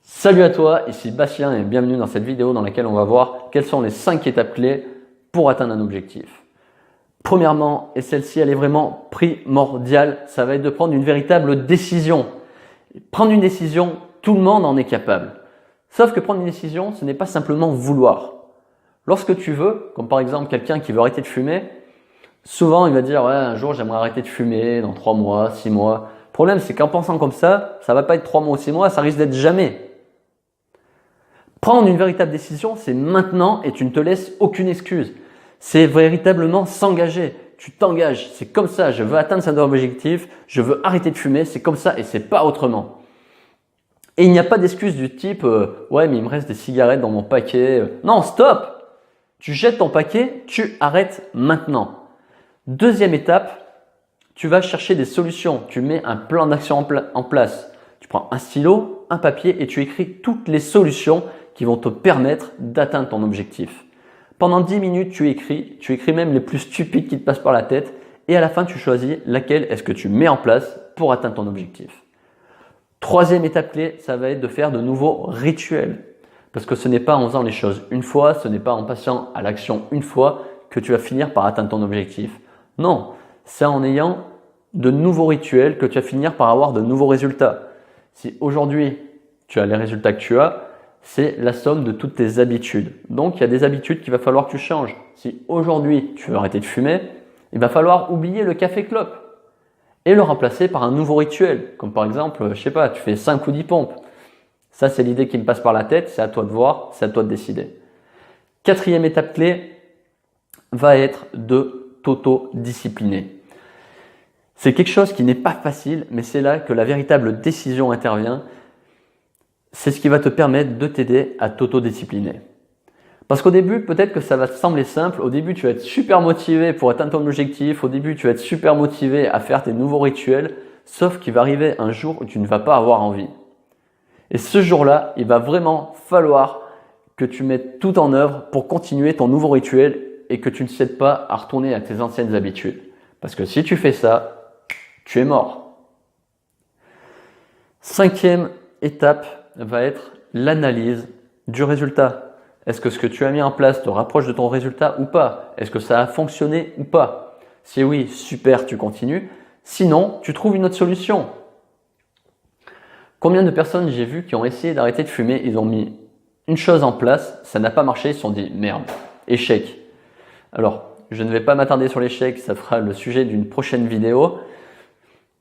Salut à toi, ici Bastien et bienvenue dans cette vidéo dans laquelle on va voir quelles sont les 5 étapes clés pour atteindre un objectif. Premièrement, et celle-ci elle est vraiment primordiale, ça va être de prendre une véritable décision. Prendre une décision, tout le monde en est capable. Sauf que prendre une décision, ce n'est pas simplement vouloir. Lorsque tu veux, comme par exemple quelqu'un qui veut arrêter de fumer, souvent il va dire ouais, un jour j'aimerais arrêter de fumer, dans 3 mois, 6 mois. Le problème c'est qu'en pensant comme ça va pas être 3 mois ou 6 mois, ça risque d'être jamais. Prendre une véritable décision, c'est maintenant et tu ne te laisses aucune excuse. C'est véritablement s'engager. Tu t'engages, c'est comme ça, je veux atteindre cet objectif, je veux arrêter de fumer, c'est comme ça et c'est pas autrement. Et il n'y a pas d'excuse du type ouais mais il me reste des cigarettes dans mon paquet. Non, stop! Tu jettes ton paquet, tu arrêtes maintenant. Deuxième étape, tu vas chercher des solutions. Tu mets un plan d'action en place. Tu prends un stylo, un papier et tu écris toutes les solutions qui vont te permettre d'atteindre ton objectif. Pendant 10 minutes, tu écris même les plus stupides qui te passent par la tête et à la fin, tu choisis laquelle est-ce que tu mets en place pour atteindre ton objectif. Troisième étape clé, ça va être de faire de nouveaux rituels. Parce que ce n'est pas en faisant les choses une fois, ce n'est pas en passant à l'action une fois que tu vas finir par atteindre ton objectif. Non, c'est en ayant de nouveaux rituels que tu vas finir par avoir de nouveaux résultats. Si aujourd'hui, tu as les résultats que tu as, c'est la somme de toutes tes habitudes. Donc, il y a des habitudes qu'il va falloir que tu changes. Si aujourd'hui, tu veux arrêter de fumer, il va falloir oublier le café-clope et le remplacer par un nouveau rituel. Comme par exemple, je sais pas, tu fais 5 ou 10 pompes. Ça, c'est l'idée qui me passe par la tête. C'est à toi de voir, c'est à toi de décider. Quatrième étape clé va être de t'auto-discipliner. C'est quelque chose qui n'est pas facile, mais c'est là que la véritable décision intervient. C'est ce qui va te permettre de t'aider à t'auto-discipliner. Parce qu'au début, peut-être que ça va te sembler simple. Au début, tu vas être super motivé pour atteindre ton objectif. Au début, tu vas être super motivé à faire tes nouveaux rituels. Sauf qu'il va arriver un jour où tu ne vas pas avoir envie. Et ce jour-là, il va vraiment falloir que tu mettes tout en œuvre pour continuer ton nouveau rituel et que tu ne cèdes pas à retourner à tes anciennes habitudes. Parce que si tu fais ça, tu es mort. Cinquième étape va être l'analyse du résultat. Est-ce que ce que tu as mis en place te rapproche de ton résultat ou pas? Est-ce que ça a fonctionné ou pas? Si oui, super, tu continues. Sinon, tu trouves une autre solution. Combien de personnes j'ai vu qui ont essayé d'arrêter de fumer, ils ont mis une chose en place, ça n'a pas marché, ils se sont dit merde, échec. Alors, je ne vais pas m'attarder sur l'échec, ça fera le sujet d'une prochaine vidéo.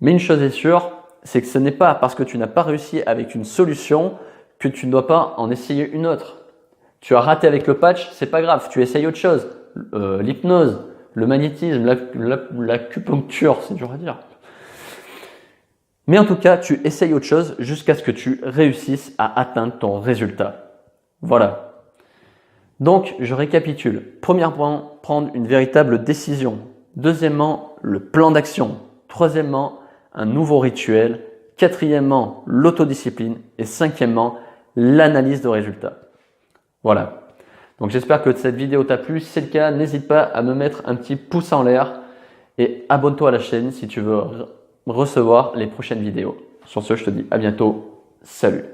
Mais une chose est sûre, c'est que ce n'est pas parce que tu n'as pas réussi avec une solution que tu ne dois pas en essayer une autre. Tu as raté avec le patch, c'est pas grave, tu essayes autre chose. L'hypnose, le magnétisme, l'acupuncture, c'est dur à dire. Mais en tout cas, tu essayes autre chose jusqu'à ce que tu réussisses à atteindre ton résultat. Voilà. Donc, je récapitule. Premièrement, prendre une véritable décision. Deuxièmement, le plan d'action. Troisièmement, un nouveau rituel. Quatrièmement, l'autodiscipline. Et cinquièmement, l'analyse de résultats. Voilà. Donc, j'espère que cette vidéo t'a plu. Si c'est le cas, n'hésite pas à me mettre un petit pouce en l'air et abonne-toi à la chaîne si tu veux recevoir les prochaines vidéos. Sur ce, je te dis à bientôt. Salut!